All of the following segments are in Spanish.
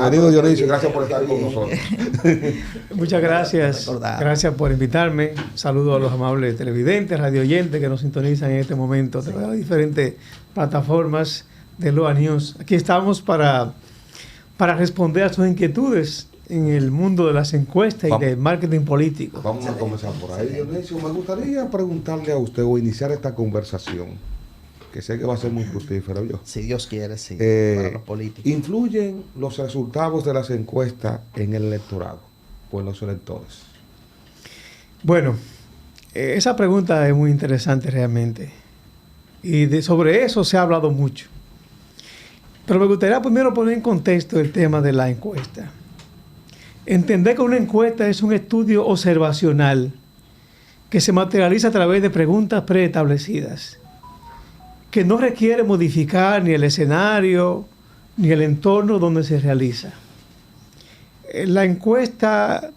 Bienvenido, Dionisio. Gracias por estar con nosotros. Muchas gracias. Gracias por invitarme. Saludo a los amables televidentes, radio oyentes que nos sintonizan en este momento a través de diferentes plataformas de Loa News. Aquí estamos para responder a sus inquietudes en el mundo de las encuestas y del marketing político. Vamos a comenzar por ahí, Dionisio. Me gustaría preguntarle a usted o iniciar esta conversación, que sé que va a ser muy fructífera, yo. Si Dios quiere, sí, para los políticos. ¿Influyen los resultados de las encuestas en el electorado o en los electores? Bueno, esa pregunta es muy interesante realmente. Y sobre eso se ha hablado mucho. Pero me gustaría primero poner en contexto el tema de la encuesta. Entender que una encuesta es un estudio observacional que se materializa a través de preguntas preestablecidas, que no requiere modificar ni el escenario ni el entorno donde se realiza. La encuesta,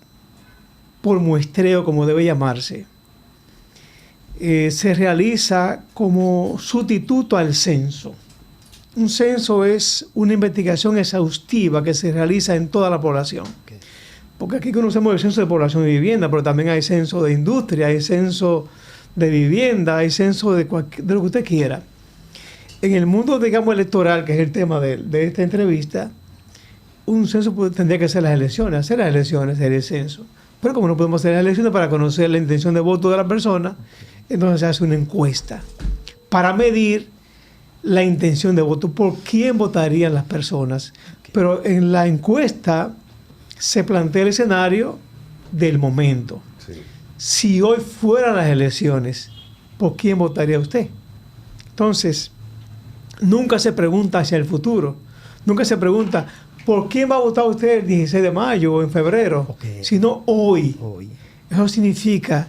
por muestreo, como debe llamarse, se realiza como sustituto al censo. Un censo es una investigación exhaustiva que se realiza en toda la población. Okay. Porque aquí conocemos el censo de población y vivienda, pero también hay censo de industria, hay censo de vivienda, hay censo de lo que usted quiera. En el mundo, digamos, electoral, que es el tema de esta entrevista, un censo tendría que hacer las elecciones sería el censo. Pero como no podemos hacer las elecciones para conocer la intención de voto de la persona, entonces se hace una encuesta para medir la intención de voto, por quién votarían las personas. Pero en la encuesta se plantea el escenario del momento. Sí. Si hoy fueran las elecciones, ¿por quién votaría usted? Entonces, nunca se pregunta hacia el futuro. Nunca se pregunta, ¿por quién va a votar usted el 16 de mayo o en febrero? Okay. Sino hoy. Eso significa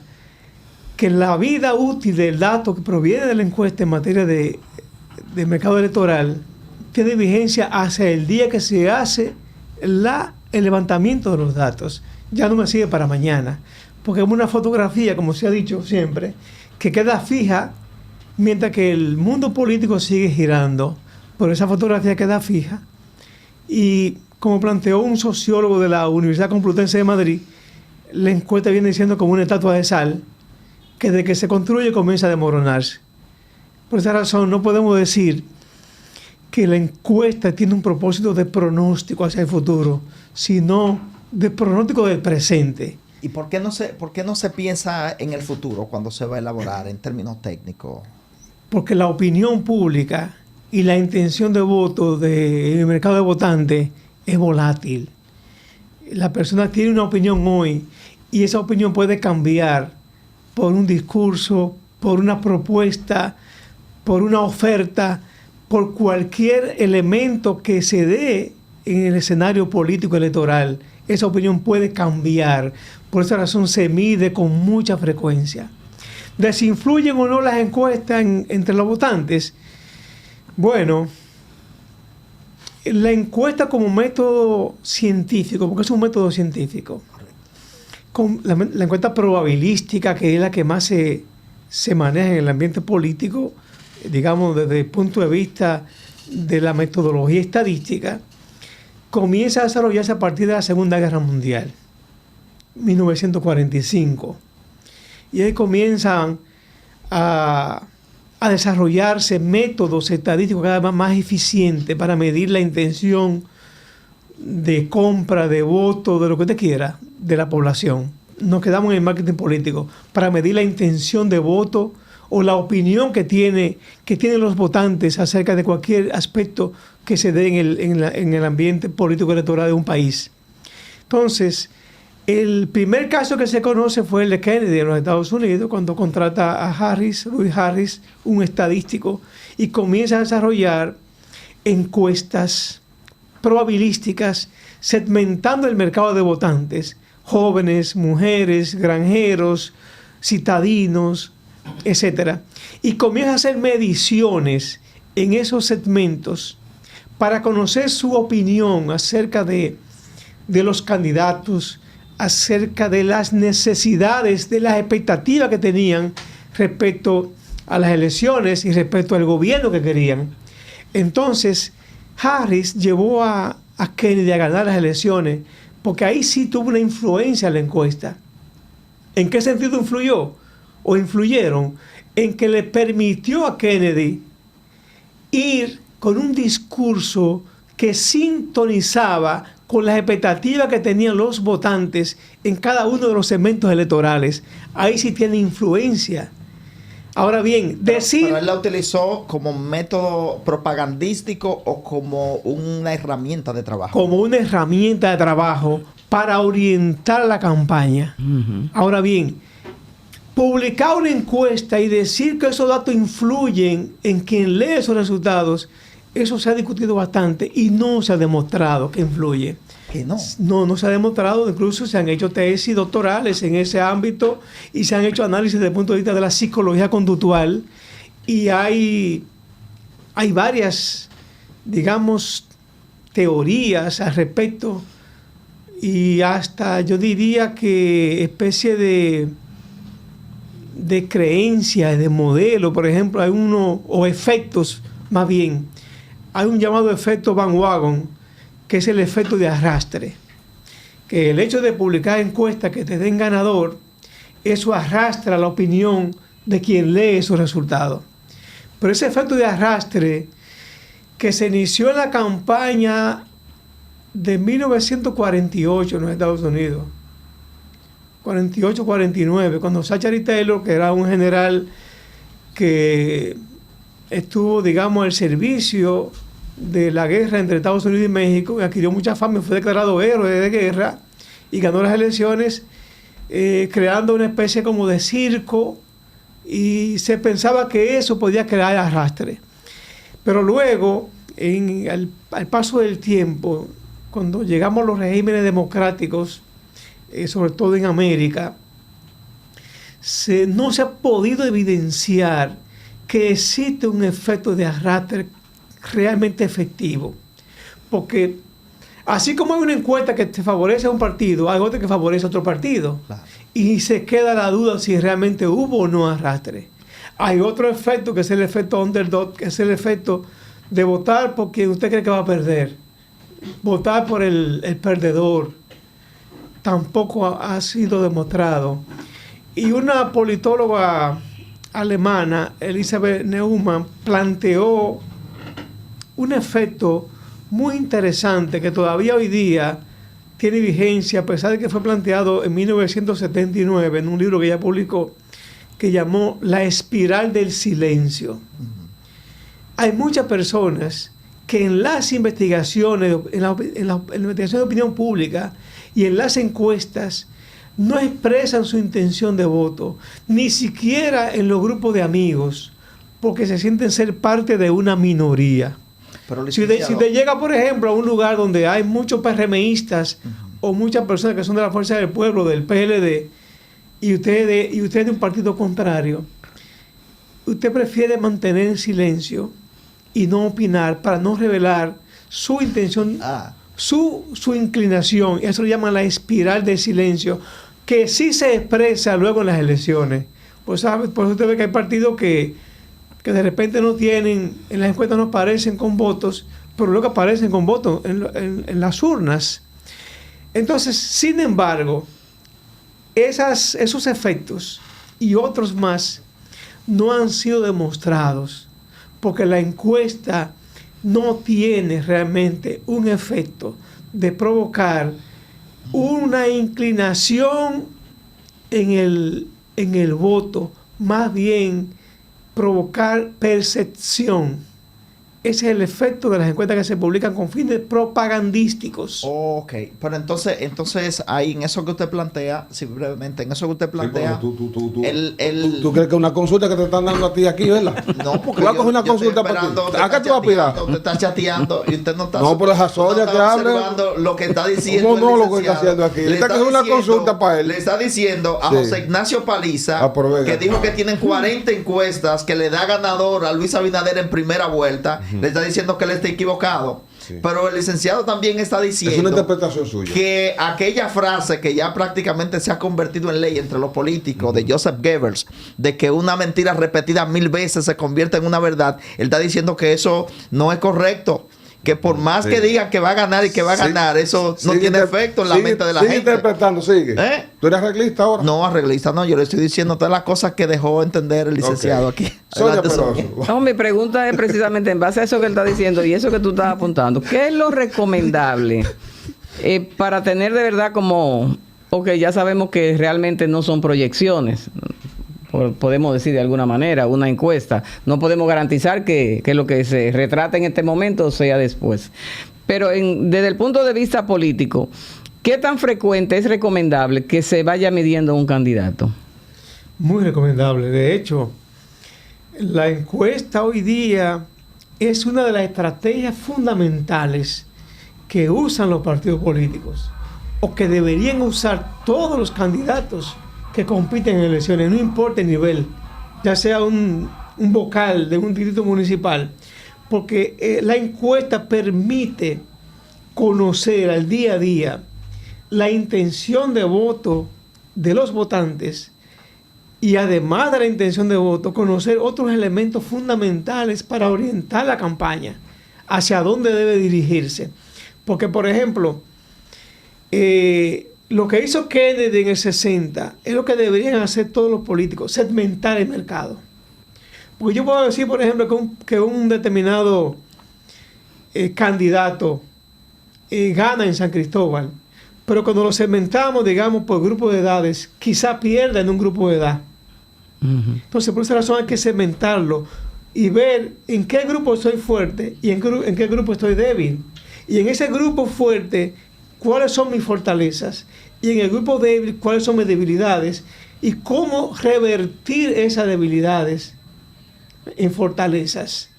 que la vida útil del dato que proviene de la encuesta en materia de mercado electoral tiene vigencia hacia el día que se hace el levantamiento de los datos. Ya no me sirve para mañana, porque es una fotografía, como se ha dicho siempre, que queda fija mientras que el mundo político sigue girando, pero esa fotografía queda fija. Y como planteó un sociólogo de la Universidad Complutense de Madrid, la encuesta viene siendo como una estatua de sal que desde que se construye comienza a desmoronarse. Por esa razón no podemos decir que la encuesta tiene un propósito de pronóstico hacia el futuro, sino de pronóstico del presente. ¿Y por qué no se piensa en el futuro cuando se va a elaborar en términos técnicos? Porque la opinión pública y la intención de voto del mercado de votantes es volátil. La persona tiene una opinión hoy y esa opinión puede cambiar por un discurso, por una propuesta, por una oferta, por cualquier elemento que se dé en el escenario político electoral. Esa opinión puede cambiar. Por esa razón se mide con mucha frecuencia. ¿Desinfluyen o no las encuestas entre los votantes? Bueno, la encuesta como método científico, porque es un método científico, con la encuesta probabilística, que es la que más se maneja en el ambiente político, digamos desde el punto de vista de la metodología estadística, comienza a desarrollarse a partir de la Segunda Guerra Mundial, 1945. Y ahí comienzan a desarrollarse métodos estadísticos cada vez más eficientes para medir la intención de compra, de voto, de lo que usted quiera, de la población. Nos quedamos en el marketing político para medir la intención de voto o la opinión que tienen los votantes acerca de cualquier aspecto que se dé en el ambiente político electoral de un país. Entonces, el primer caso que se conoce fue el de Kennedy en los Estados Unidos, cuando contrata a Louis Harris, un estadístico, y comienza a desarrollar encuestas probabilísticas segmentando el mercado de votantes, jóvenes, mujeres, granjeros, citadinos, etc. Y comienza a hacer mediciones en esos segmentos para conocer su opinión acerca de los candidatos, acerca de las necesidades, de las expectativas que tenían respecto a las elecciones y respecto al gobierno que querían. Entonces, Harris llevó a a Kennedy a ganar las elecciones, porque ahí sí tuvo una influencia la encuesta. ¿En qué sentido influyó? O influyeron en que le permitió a Kennedy ir con un discurso que sintonizaba con las expectativas que tenían los votantes en cada uno de los segmentos electorales. Ahí sí tiene influencia. Ahora bien, pero él la utilizó como método propagandístico o como una herramienta de trabajo. Como una herramienta de trabajo para orientar la campaña. Ahora bien, publicar una encuesta y decir que esos datos influyen en quien lee esos resultados, eso se ha discutido bastante y no se ha demostrado que influye. ¿Que no? No se ha demostrado. Incluso se han hecho tesis doctorales en ese ámbito y se han hecho análisis desde el punto de vista de la psicología conductual. Y hay varias, digamos, teorías al respecto y hasta yo diría que especie de creencia, de modelo. Por ejemplo, hay uno, o efectos más bien, hay un llamado efecto Van Wagon, que es el efecto de arrastre, que el hecho de publicar encuestas que te den ganador, eso arrastra la opinión de quien lee esos resultados. Pero ese efecto de arrastre que se inició en la campaña de 1948 en los Estados Unidos, 48-49, cuando Zachary Taylor, que era un general que estuvo, digamos, al servicio de la guerra entre Estados Unidos y México, y adquirió mucha fama, fue declarado héroe de guerra y ganó las elecciones, creando una especie como de circo, y se pensaba que eso podía crear arrastre. Pero luego, al paso del tiempo, cuando llegamos a los regímenes democráticos, sobre todo en América, no se ha podido evidenciar que existe un efecto de arrastre realmente efectivo, porque así como hay una encuesta que te favorece a un partido, hay otra que favorece a otro partido, claro, y se queda la duda si realmente hubo o no arrastre. Hay otro efecto que es el efecto underdog, que es el efecto de votar por quien usted cree que va a perder, votar por el perdedor. Tampoco ha sido demostrado. Y una politóloga alemana, Elisabeth Neumann, planteó un efecto muy interesante que todavía hoy día tiene vigencia, a pesar de que fue planteado en 1979 en un libro que ella publicó, que llamó La espiral del silencio. Hay muchas personas que en las investigaciones, en la investigación de opinión pública y en las encuestas, no expresan su intención de voto, ni siquiera en los grupos de amigos, porque se sienten ser parte de una minoría. Pero si te llega, por ejemplo, a un lugar donde hay muchos PRMistas o muchas personas que son de la Fuerza del Pueblo, del PLD, y usted es de un partido contrario, usted prefiere mantener en silencio y no opinar para no revelar su intención, su inclinación. Eso lo llaman la espiral del silencio, que sí se expresa luego en las elecciones. Pues usted ve que hay partidos que de repente no tienen, en las encuestas no aparecen con votos, pero luego aparecen con votos en las urnas. Entonces, sin embargo, esos efectos y otros más no han sido demostrados, porque la encuesta no tiene realmente un efecto de provocar una inclinación en el voto, más bien provocar percepción. Ese es el efecto de las encuestas que se publican con fines propagandísticos. Ok, pero entonces ahí en eso que usted plantea, sí, brevemente, en eso que usted plantea, ¿Tú crees que una consulta que te están dando a ti aquí, verdad? No, porque tú vas a coger una consulta para ti. ¿A qué tú vas a pedir? Usted está chateando y usted no está. No, pero es Azoria que hable. Observando lo que está diciendo. No, lo que está haciendo aquí. Le está cogiendo una consulta para él. Le está diciendo a José Ignacio Paliza, que dijo que tienen 40 encuestas que le da ganador a Luis Abinader en primera vuelta. Le está diciendo que él está equivocado. Sí. Pero el licenciado también está diciendo, es una interpretación suya, que aquella frase que ya prácticamente se ha convertido en ley entre los políticos, de Joseph Goebbels, de que una mentira repetida 1000 veces se convierte en una verdad, él está diciendo que eso no es correcto que por más que digan que va a ganar y que va a ganar, eso no tiene efecto en la mente de la gente. Sigue interpretando, sigue. ¿Tú eres arreglista ahora? No, arreglista no. Yo le estoy diciendo todas las cosas que dejó entender el licenciado aquí. Sonia, no, mi pregunta es precisamente en base a eso que él está diciendo y eso que tú estás apuntando. ¿Qué es lo recomendable para tener de verdad como... Ok, ya sabemos que realmente no son proyecciones, podemos decir de alguna manera, una encuesta. No podemos garantizar que lo que se retrata en este momento sea después. Pero desde el punto de vista político, ¿qué tan frecuente es recomendable que se vaya midiendo un candidato? Muy recomendable. De hecho, la encuesta hoy día es una de las estrategias fundamentales que usan los partidos políticos, o que deberían usar todos los candidatos que compiten en elecciones, no importa el nivel, ya sea un vocal de un distrito municipal, porque la encuesta permite conocer al día a día la intención de voto de los votantes y además de la intención de voto, conocer otros elementos fundamentales para orientar la campaña, hacia dónde debe dirigirse. Porque, por ejemplo, lo que hizo Kennedy en el 60 es lo que deberían hacer todos los políticos, segmentar el mercado. Porque yo puedo decir, por ejemplo, que un determinado candidato gana en San Cristóbal, pero cuando lo segmentamos, digamos, por grupo de edades, quizá pierda en un grupo de edad. Entonces, por esa razón hay que segmentarlo y ver en qué grupo estoy fuerte y en qué grupo estoy débil. Y en ese grupo fuerte, cuáles son mis fortalezas, y en el grupo débil, cuáles son mis debilidades, y cómo revertir esas debilidades en fortalezas.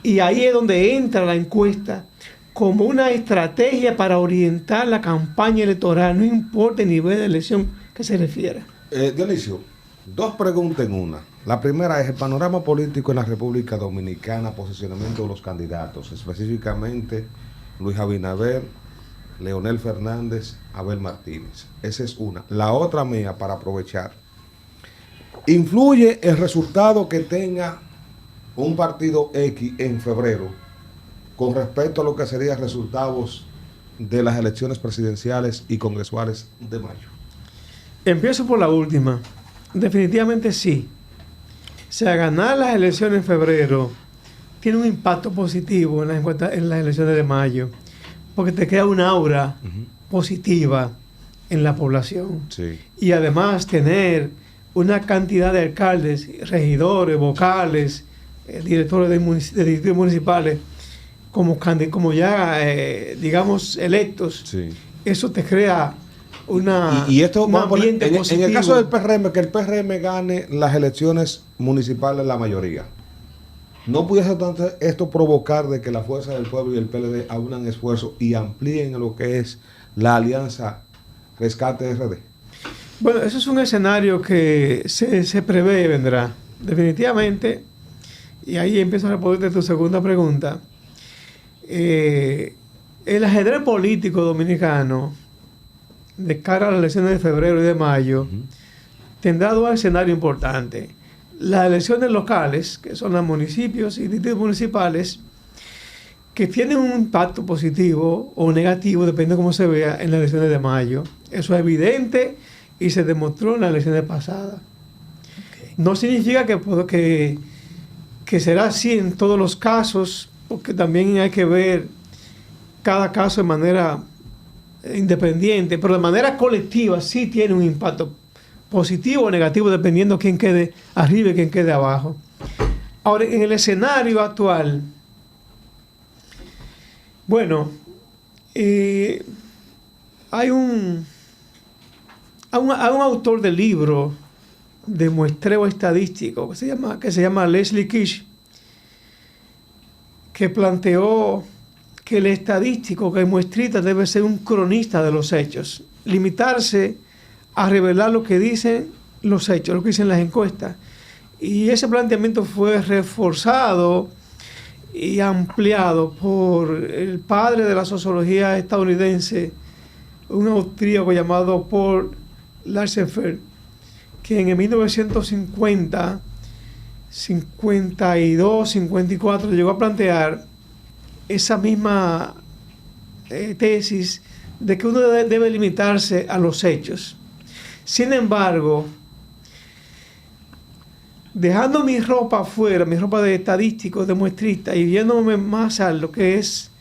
Y ahí es donde entra la encuesta como una estrategia para orientar la campaña electoral, no importa el nivel de elección que se refiera. Dionisio, dos preguntas en una. La primera es el panorama político en la República Dominicana, posicionamiento de los candidatos, específicamente Luis Abinader, Leonel Fernández, Abel Martínez. Esa es una. La otra mía, para aprovechar, ¿influye el resultado que tenga un partido X en febrero con respecto a lo que serían resultados de las elecciones presidenciales y congresuales de mayo? Empiezo por la última. Definitivamente sí. O sea, ganar las elecciones en febrero tiene un impacto positivo en las elecciones de mayo, porque te crea una aura positiva en la población. Sí. Y además tener una cantidad de alcaldes, regidores, vocales, directores de distritos municipales, como ya, digamos, electos, sí, eso te crea un ambiente positivo. En el caso del PRM, que el PRM gane las elecciones municipales la mayoría, ¿no pudiese esto provocar de que la Fuerza del Pueblo y el PLD aunan esfuerzos y amplíen lo que es la alianza Rescate RD? Bueno, eso es un escenario que se prevé vendrá. Definitivamente, y ahí empiezo a responderte tu segunda pregunta. El ajedrez político dominicano, de cara a las elecciones de febrero y de mayo, tendrá dos escenarios importantes. Las elecciones locales, que son los municipios y distritos municipales, que tienen un impacto positivo o negativo, depende de cómo se vea, en las elecciones de mayo. Eso es evidente y se demostró en las elecciones pasadas. Okay. No significa que será así en todos los casos, porque también hay que ver cada caso de manera independiente, pero de manera colectiva sí tiene un impacto positivo o negativo, dependiendo quién quede arriba y quién quede abajo. Ahora, en el escenario actual, bueno, hay un autor del libro de muestreo estadístico que se llama Leslie Kish, que planteó que el estadístico, que el muestrita debe ser un cronista de los hechos, limitarse a revelar lo que dicen los hechos, lo que dicen las encuestas. Y ese planteamiento fue reforzado y ampliado por el padre de la sociología estadounidense, un austríaco llamado Paul Lazarsfeld, que en 1950, 52, 54 llegó a plantear esa misma tesis de que uno debe limitarse a los hechos. Sin embargo, dejando mi ropa afuera, mi ropa de estadístico, de muestrista, y yéndome más a lo que es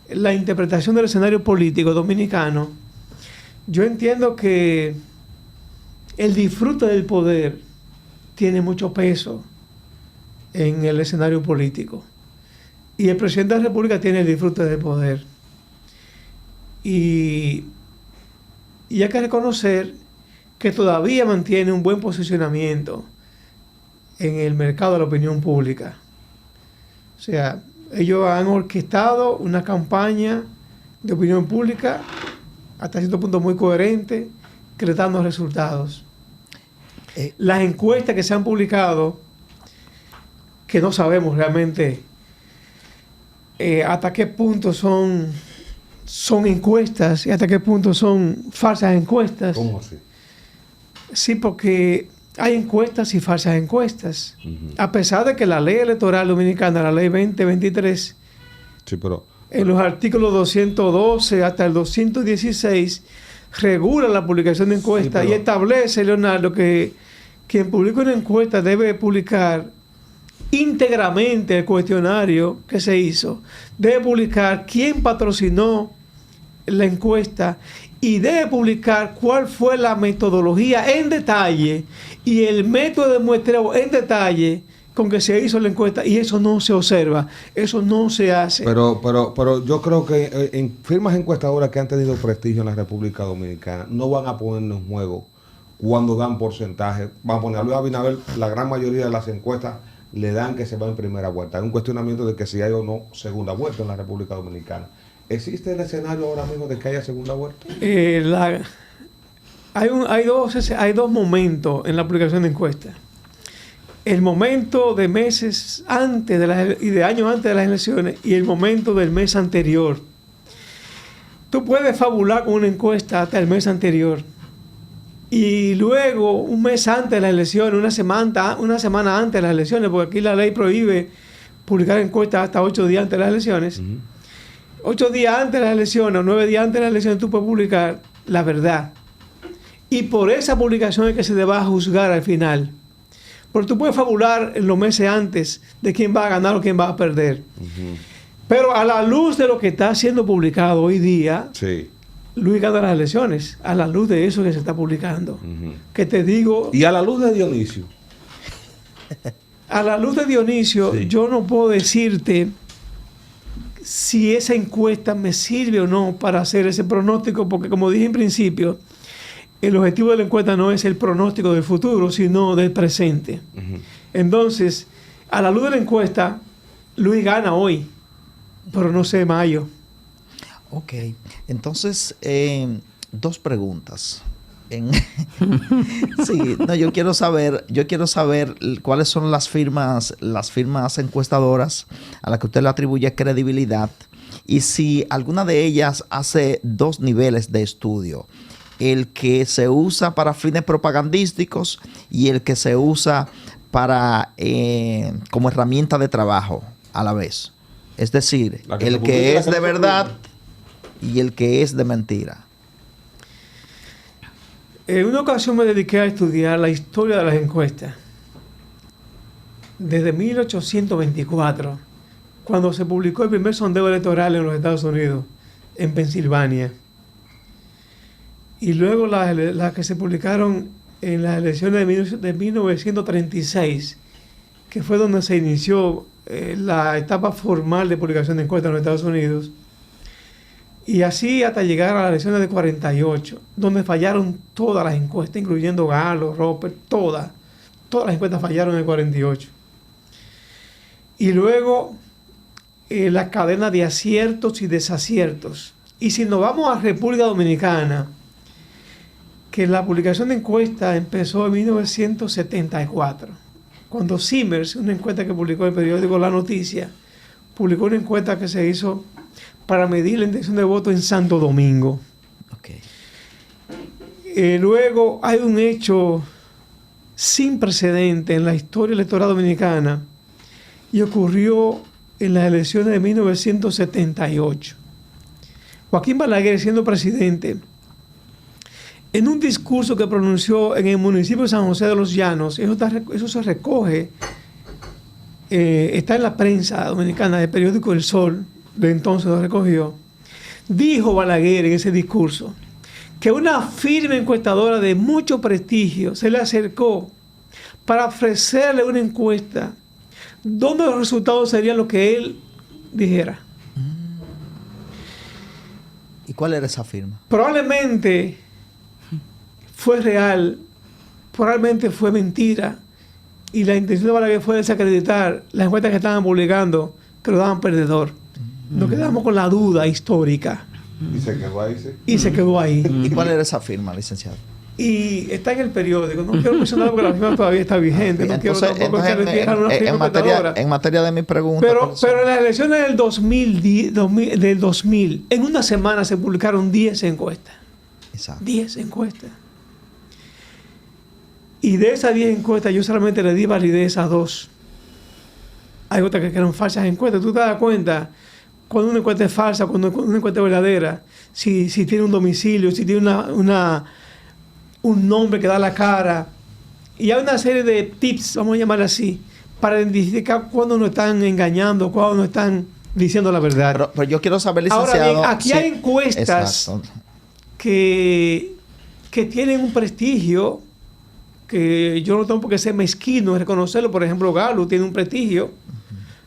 la interpretación del escenario político dominicano, yo entiendo que el disfrute del poder tiene mucho peso en el escenario político. Y el presidente de la República tiene el disfrute del poder. Y hay que reconocer que todavía mantiene un buen posicionamiento en el mercado de la opinión pública. O sea, ellos han orquestado una campaña de opinión pública hasta cierto punto muy coherente, que le está dando resultados. Las encuestas que se han publicado, que no sabemos realmente hasta qué punto son encuestas y hasta qué punto son falsas encuestas. ¿Cómo así? Sí, porque hay encuestas y falsas encuestas. A pesar de que la ley electoral dominicana, la ley 2023, sí, pero en los artículos 212 hasta el 216, regula la publicación de encuestas, sí, y establece, Leonardo, que quien publica una encuesta debe publicar íntegramente el cuestionario que se hizo, debe publicar quién patrocinó la encuesta y debe publicar cuál fue la metodología en detalle y el método de muestreo en detalle con que se hizo la encuesta, y eso no se observa, eso no se hace. Pero yo creo que en firmas encuestadoras que han tenido prestigio en la República Dominicana no van a poner en juego cuando dan porcentaje. Van a poner a Luis Abinader, la gran mayoría de las encuestas le dan que se va en primera vuelta. Hay un cuestionamiento de que si hay o no segunda vuelta en la República Dominicana. ¿Existe el escenario ahora mismo de que haya segunda vuelta? Hay dos momentos en la publicación de encuestas. El momento de meses antes y de años antes de las elecciones y el momento del mes anterior. Tú puedes fabular con una encuesta hasta el mes anterior y luego un mes antes de las elecciones, una semana antes de las elecciones, porque aquí la ley prohíbe publicar encuestas hasta 8 días antes de las elecciones. 8 días antes de las elecciones o 9 días antes de las elecciones tú puedes publicar la verdad. Y por esa publicación es que se te va a juzgar al final. Porque tú puedes fabular en los meses antes de quién va a ganar o quién va a perder. Pero a la luz de lo que está siendo publicado hoy día, sí, Luis gana las elecciones. A la luz de eso que se está publicando. Que te digo... Y a la luz de Dionisio. A la luz de Dionisio, sí, yo no puedo decirte si esa encuesta me sirve o no para hacer ese pronóstico, porque como dije en principio, el objetivo de la encuesta no es el pronóstico del futuro, sino del presente. Entonces, a la luz de la encuesta, Luis gana hoy, pero no sé mayo. Ok, entonces, 2 preguntas. Sí, no, yo quiero saber cuáles son las firmas encuestadoras a las que usted le atribuye credibilidad y si alguna de ellas hace 2 niveles de estudio. El que se usa para fines propagandísticos y el que se usa para como herramienta de trabajo a la vez. Es decir, el que es de verdad y el que es de mentira. En una ocasión me dediqué a estudiar la historia de las encuestas. Desde 1824, cuando se publicó el primer sondeo electoral en los Estados Unidos, en Pensilvania. Y luego las que se publicaron en las elecciones de 1936, que fue donde se inició la etapa formal de publicación de encuestas en los Estados Unidos. Y así hasta llegar a las elecciones de 48, donde fallaron todas las encuestas, incluyendo Galo, Roper, todas las encuestas fallaron en el 48. Y luego la cadena de aciertos y desaciertos. Y si nos vamos a República Dominicana, que la publicación de encuestas empezó en 1974, cuando Simmers, una encuesta que publicó el periódico La Noticia, publicó una encuesta que se hizo para medir la intención de voto en Santo Domingo. Okay. Luego hay un hecho sin precedente en la historia electoral dominicana y ocurrió en las elecciones de 1978. Joaquín Balaguer, siendo presidente, en un discurso que pronunció en el municipio de San José de los Llanos, eso se recoge, está en la prensa dominicana del periódico El Sol, de entonces lo recogió, dijo Balaguer en ese discurso que una firme encuestadora de mucho prestigio se le acercó para ofrecerle una encuesta donde los resultados serían lo que él dijera. ¿Y cuál era esa firma? Probablemente fue real, probablemente fue mentira, y la intención de Balaguer fue desacreditar las encuestas que estaban publicando, que lo daban perdedor. Nos quedamos con la duda histórica. ¿Y se quedó ahí? ¿Sí? Y se quedó ahí. ¿Y cuál era esa firma, licenciado? Y está en el periódico. No quiero mencionarlo porque la firma todavía está vigente. No quiero tampoco que retieran una firma encuestadora. En materia de mi pregunta. Pero en las elecciones del 2000, en una semana se publicaron 10 encuestas. Exacto. 10 encuestas. Y de esas 10 encuestas yo solamente le di validez a 2. Hay otras que eran falsas encuestas. Tú te das cuenta cuando una encuesta es falsa, cuando una encuesta es verdadera, si tiene un domicilio, si tiene un nombre que da la cara. Y hay una serie de tips, vamos a llamar así, para identificar cuándo nos están engañando, cuándo nos están diciendo la verdad. Pero yo quiero saber, licenciado... Ahora bien, aquí hay encuestas que tienen un prestigio que yo no tengo por qué ser mezquino en reconocerlo. Por ejemplo, Galo tiene un prestigio.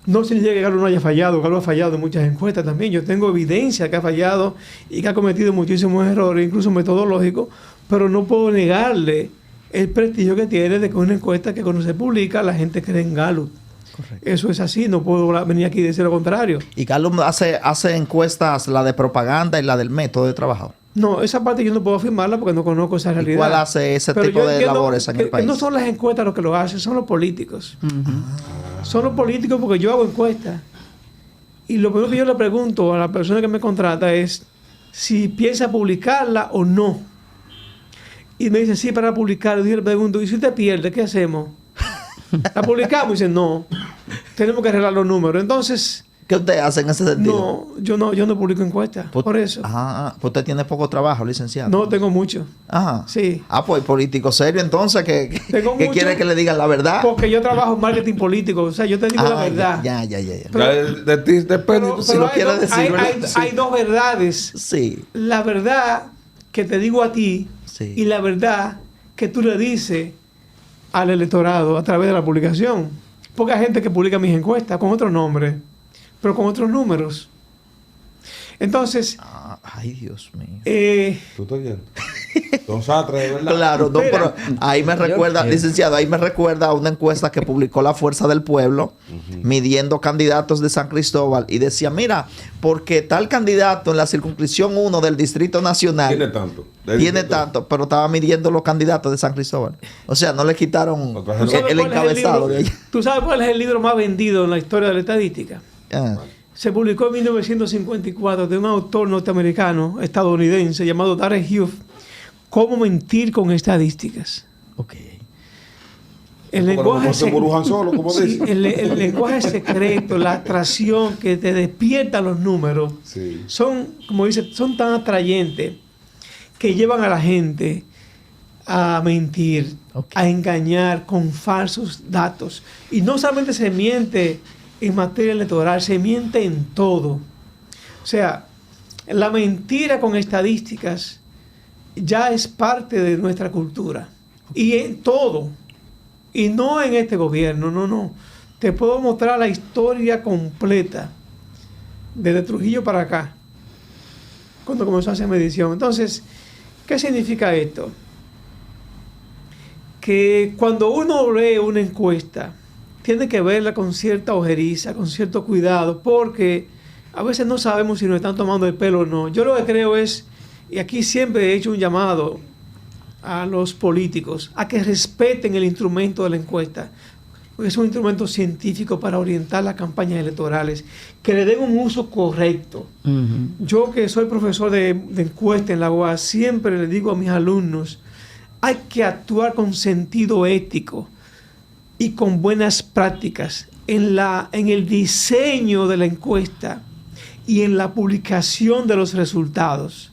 No significa que Galo no haya fallado. Galo ha fallado en muchas encuestas también. Yo tengo evidencia que ha fallado y que ha cometido muchísimos errores, incluso metodológicos, pero no puedo negarle el prestigio que tiene de que una encuesta que cuando se publica la gente cree en Galo. Correcto. Eso es así, no puedo venir aquí y decir lo contrario. ¿Y Galo hace encuestas, la de propaganda y la del método de trabajo? No, esa parte yo no puedo afirmarla porque no conozco esa realidad. ¿Y cuál hace ese tipo de labores en el país? No son las encuestas los que lo hacen, son los políticos. Son los políticos porque yo hago encuestas. Y lo primero que yo le pregunto a la persona que me contrata es si piensa publicarla o no. Y me dice, sí, para publicarla. Y yo le pregunto, ¿y si usted pierde, qué hacemos? ¿La publicamos? Y dice, no, tenemos que arreglar los números. Entonces... ¿Qué usted hace en ese sentido? No, yo no publico encuestas, por eso. Pues usted tiene poco trabajo, licenciado. No, tengo mucho. Ajá. Sí. Pues político serio entonces que quiere que le digan la verdad. Porque yo trabajo en marketing político, o sea, yo te digo la verdad. Ya. Pero, de ti depende. Si lo quieres decir, hay dos verdades. Sí. La verdad que te digo a ti y la verdad que tú le dices al electorado a través de la publicación. Porque hay gente que publica mis encuestas con otro nombre, pero con otros números. Entonces... ay, Dios mío. ¿Tú estás oyendo? Don Satre, de verdad. Claro, no, pero ahí me recuerda, licenciado, ahí me recuerda a una encuesta que publicó La Fuerza del Pueblo, midiendo candidatos de San Cristóbal, y decía, mira, porque tal candidato en la circunscripción 1 del Distrito Nacional tiene tanto, pero estaba midiendo los candidatos de San Cristóbal. O sea, no le quitaron el encabezado de allá. ¿Tú sabes cuál es el libro más vendido en la historia de la estadística? Se publicó en 1954 de un autor norteamericano, estadounidense, llamado Darren Hughes, Cómo mentir con estadísticas. Ok. El lenguaje secreto, la atracción que te despierta los números, son, como dice, son tan atrayentes que llevan a la gente a mentir, a engañar con falsos datos. Y no solamente se miente en materia electoral, se miente en todo. O sea, la mentira con estadísticas ya es parte de nuestra cultura. Y en todo. Y no en este gobierno, no. Te puedo mostrar la historia completa, desde Trujillo para acá, cuando comenzó a hacer medición. Entonces, ¿qué significa esto? Que cuando uno lee una encuesta, tiene que verla con cierta ojeriza, con cierto cuidado, porque a veces no sabemos si nos están tomando el pelo o no. Yo lo que creo es, y aquí siempre he hecho un llamado a los políticos, a que respeten el instrumento de la encuesta, porque es un instrumento científico para orientar las campañas electorales, que le den un uso correcto. Yo, que soy profesor de encuesta en la UAS, siempre le digo a mis alumnos, hay que actuar con sentido ético y con buenas prácticas en el diseño de la encuesta y en la publicación de los resultados.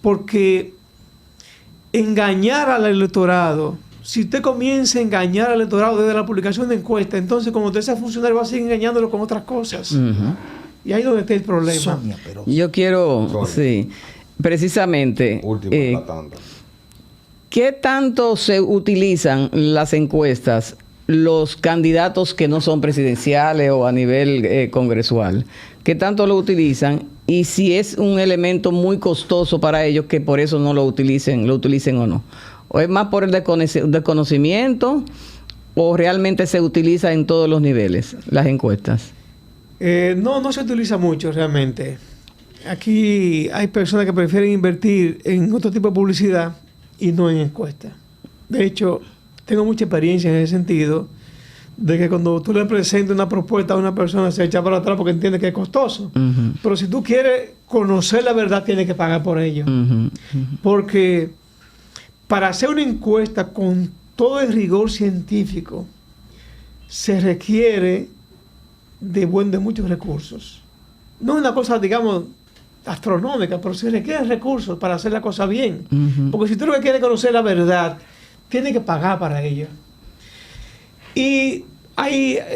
Porque engañar al electorado, si usted comienza a engañar al electorado desde la publicación de encuesta, entonces como usted sea funcionario va a seguir engañándolo con otras cosas. Y ahí es donde está el problema. Sonia, pero... Yo quiero, sí, precisamente, ¿qué tanto se utilizan las encuestas los candidatos que no son presidenciales o a nivel congresual? ¿Qué tanto lo utilizan? Y si es un elemento muy costoso para ellos que por eso no lo utilicen o no. ¿O es más por el desconocimiento o realmente se utiliza en todos los niveles las encuestas? No se utiliza mucho realmente. Aquí hay personas que prefieren invertir en otro tipo de publicidad y no en encuestas. De hecho, tengo mucha experiencia en ese sentido, de que cuando tú le presentas una propuesta a una persona se echa para atrás porque entiende que es costoso. Pero si tú quieres conocer la verdad, tienes que pagar por ello. Porque para hacer una encuesta con todo el rigor científico se requiere de muchos recursos. No es una cosa, digamos, astronómica, pero se requieren recursos para hacer la cosa bien. Porque si tú lo que quieres conocer la verdad, tienes que pagar para ello. Y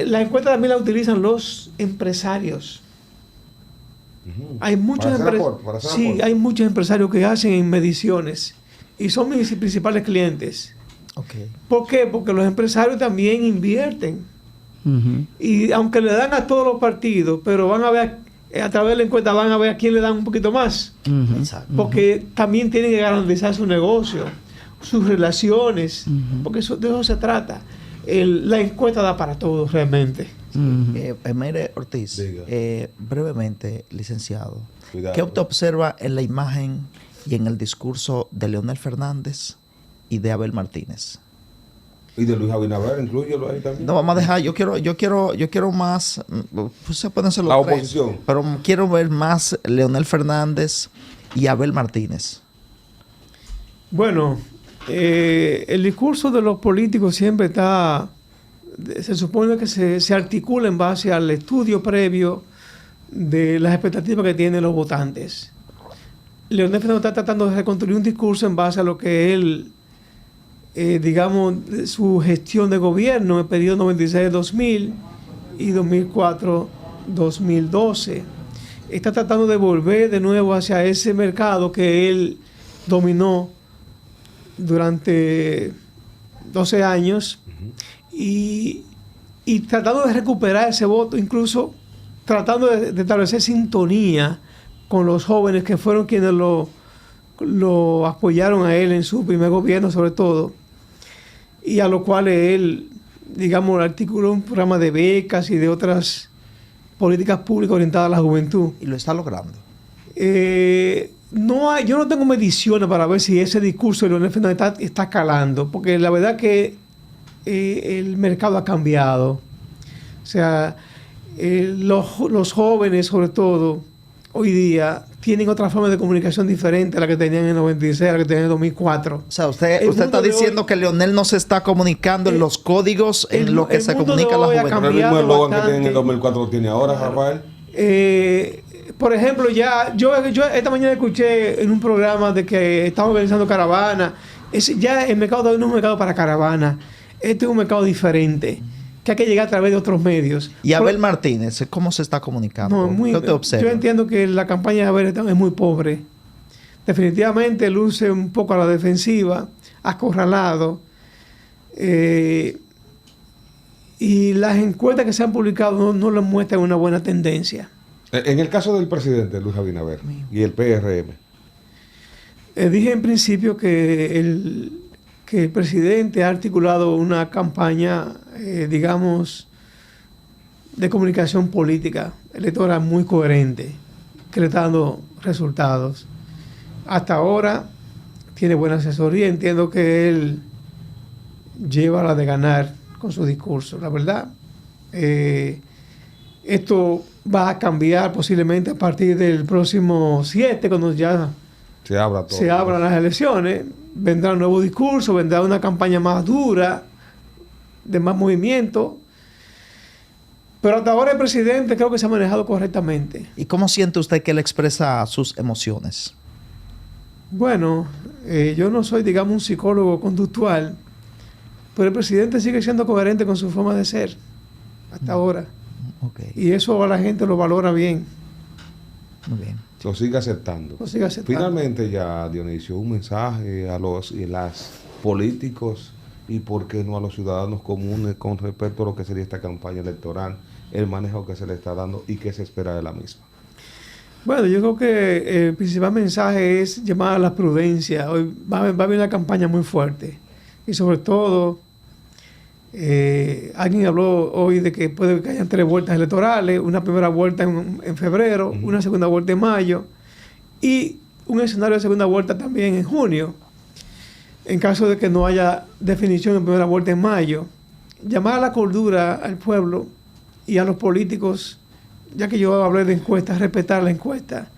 la encuesta también la utilizan los empresarios. Hay muchos hay muchos empresarios que hacen mediciones y son mis principales clientes. ¿Por qué? Porque los empresarios también invierten. Y aunque le dan a todos los partidos, pero van a ver a través de la encuesta, van a ver a quién le dan un poquito más. Porque también tienen que garantizar su negocio, sus relaciones, porque de eso se trata. La encuesta da para todos realmente. Mire, Ortiz, brevemente, licenciado, ¿qué usted observa en la imagen y en el discurso de Leonel Fernández y de Abel Martínez? Y de Luis Abinader, inclúyelo ahí también. No, vamos a dejar, yo quiero más, pues se pueden ser los la tres, oposición, pero quiero ver más Leonel Fernández y Abel Martínez. Bueno, el discurso de los políticos siempre se supone que se articula en base al estudio previo de las expectativas que tienen los votantes. Leonel Fernández está tratando de reconstruir un discurso en base a lo que él, digamos, su gestión de gobierno en el periodo 96-2000 y 2004-2012. Está tratando de volver de nuevo hacia ese mercado que él dominó durante 12 años y tratando de recuperar ese voto, incluso tratando de establecer sintonía con los jóvenes que fueron quienes lo apoyaron a él en su primer gobierno, sobre todo, y a lo cual él, digamos, articuló un programa de becas y de otras políticas públicas orientadas a la juventud. ¿Y lo está logrando? Yo no tengo mediciones para ver si ese discurso de Leonel Fernández está calando, porque la verdad que el mercado ha cambiado. O sea, los jóvenes, sobre todo, hoy día, tienen otra forma de comunicación diferente a la que tenían en el 96, a la que tenían en el 2004. O sea, usted está diciendo que Leonel no se está comunicando en los códigos en lo que se comunica a la juventud. El mismo eslogan que tiene en el 2004 lo tiene ahora, Rafael. Por ejemplo, yo esta mañana escuché en un programa de que estamos organizando caravanas. Ya el mercado no es un mercado para caravanas. Este es un mercado diferente, que hay que llegar a través de otros medios. ¿Y Abel Martínez, cómo se está comunicando? ¿Qué te observa? Yo entiendo que la campaña de Abel es muy pobre. Definitivamente luce un poco a la defensiva, acorralado. Y las encuestas que se han publicado no le muestran una buena tendencia. En el caso del presidente Luis Abinader y el PRM. Dije en principio que el presidente ha articulado una campaña, digamos, de comunicación política electoral muy coherente, que le está dando resultados. Hasta ahora tiene buena asesoría. Entiendo que él lleva la de ganar con su discurso. La verdad, esto va a cambiar posiblemente a partir del próximo 7, cuando ya se abran las elecciones. Vendrá un nuevo discurso, vendrá una campaña más dura, de más movimiento. Pero hasta ahora el presidente creo que se ha manejado correctamente. ¿Y cómo siente usted que él expresa sus emociones? Bueno, yo no soy, digamos, un psicólogo conductual, pero el presidente sigue siendo coherente con su forma de ser hasta ahora. Okay. Y eso a la gente lo valora bien. Muy bien. Lo sigue aceptando. Lo sigue aceptando. Finalmente ya, Dionisio, un mensaje a los y las políticos y por qué no a los ciudadanos comunes con respecto a lo que sería esta campaña electoral, el manejo que se le está dando y qué se espera de la misma. Bueno, yo creo que el principal mensaje es llamar a la prudencia. Hoy va a haber una campaña muy fuerte y sobre todo alguien habló hoy de que puede que hayan 3 vueltas electorales, una primera vuelta en febrero, una segunda vuelta en mayo y un escenario de segunda vuelta también en junio. En caso de que no haya definición en primera vuelta en mayo, llamar a la cordura al pueblo y a los políticos, ya que yo hablé de encuestas, respetar la encuesta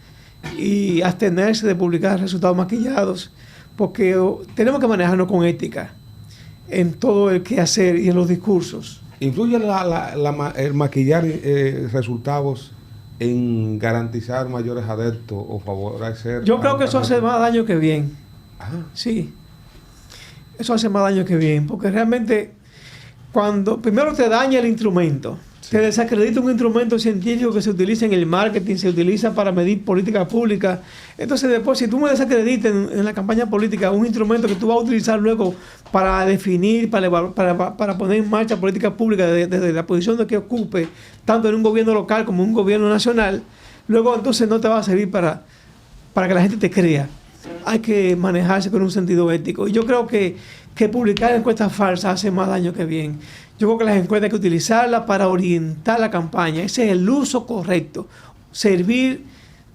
y abstenerse de publicar resultados maquillados, porque tenemos que manejarnos con ética en todo el quehacer y en los discursos. ¿Influye el maquillar resultados en garantizar mayores adeptos o favorecer? Yo creo que eso hace más daño que bien. Ajá. Sí. Eso hace más daño que bien, porque realmente cuando primero te daña el instrumento, sí, te desacredita un instrumento científico que se utiliza en el marketing, se utiliza para medir políticas públicas. Entonces después, si tú me desacreditas en la campaña política un instrumento que tú vas a utilizar luego para definir, para poner en marcha políticas públicas desde la posición de que ocupe, tanto en un gobierno local como en un gobierno nacional, luego entonces no te va a servir para que la gente te crea. Hay que manejarse con un sentido ético. Y yo creo que publicar encuestas falsas hace más daño que bien. Yo creo que las encuestas hay que utilizarlas para orientar la campaña. Ese es el uso correcto. Servir,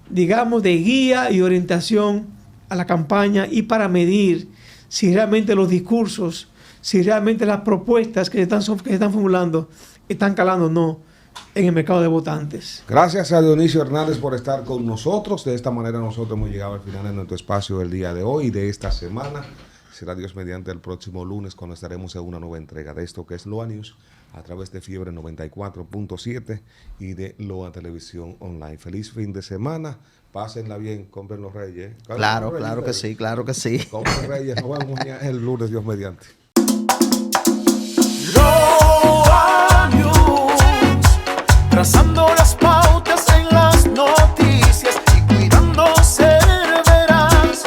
digamos, de guía y orientación a la campaña y para medir si realmente los discursos, si realmente las propuestas que se están formulando están calando o no en el mercado de votantes. Gracias a Dionisio Hernández por estar con nosotros. De esta manera nosotros hemos llegado al final de nuestro espacio del día de hoy y de esta semana. Será Dios mediante el próximo lunes cuando estaremos en una nueva entrega de esto que es Loa News a través de Fiebre 94.7 y de Loa Televisión Online. Feliz fin de semana. Pásenla bien, compren los Reyes. Claro que sí. Compren Reyes. Nos vemos el lunes, Dios mediante. Loa News, trazando las pautas en las noticias y cuidándose veraz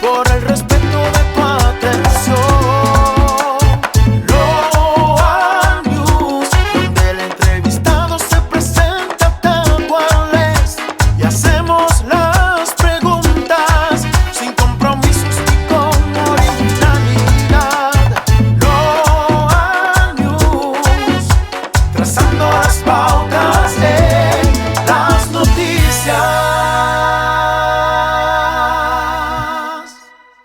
por el respeto de tu atención. Loa News, donde el entrevistado se presenta tal cual es y hacemos las preguntas sin compromisos ni con originalidad. Loa News, trazando las pautas.